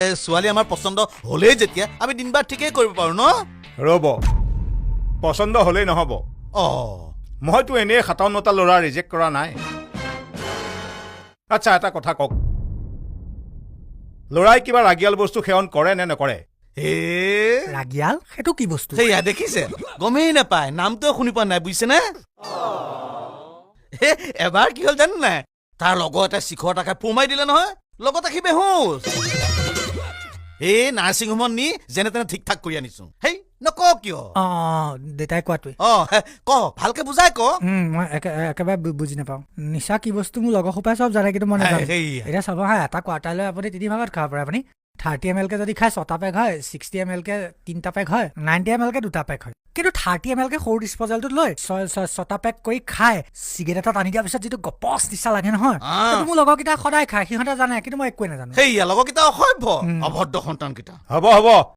ছোৱালী আমাৰ পছন্দ হলেই যেতিয়া আমি দিনবাৰ ঠিকেই কৰিব পাৰো ন ৰ'ব পছন্দ হলেই নহ'ব মইতো এনেই 57টা ল'ৰা ৰিজেক্ট কৰা নাই আচ্ছা এটা কথা কওক ল'ৰাই কিবা ৰাগিয়াল বস্তু সেৱন কৰে নে নকৰে ৰাগিয়াল সেইটো কি বস্তু সেয়া দেখিছে গমেই নাপায় নামটোও শুনি পোৱা নাই বুজিছেনে এবাৰ কি হ'ল জানো নাই তাৰ লগতে শিখৰ টাকা পোমাই দিলে নহয় লগতে সি বেহুচ নাৰ্ছিং হোমত নি যেনে তেনে ঠিক ঠাক কৰি আনিছো হেই নক কিয় দেউতাই কোৱাটোৱে ক ভালকে বুজাই ক মই একেবাৰে বুজি নাপাওঁ নিচা কি বস্তু মোৰ লগৰ সোপাই চব জানে কিন্তু মই নাজানো এতিয়া চাব হা এটা কোৱাৰ্টাৰ লৈ আপুনি 3 ভাগত খাব পাৰে আপুনি 30 ml কে যদি খায় 6টা পেক হয় 60 ml কে 3টা পেক হয় 90 ml কে 2টা পেক হয় কিন্তু 30 ml কে সৰু ডিছপ'জেলটোত লৈ 6টা পেক কৰি খায় চিগাৰেট এটা টানি দিয়াৰ পিছত যিটো গপচ নিচা লাগে নহয় সেইটো মোৰ লগৰকেইটা সদায় খায় সিহঁতে জানে কিন্তু মই একোৱে নাজানো সেয়া লগৰকেইটা অসভ্য অভদ্ৰ সন্তানকেইটা হ'ব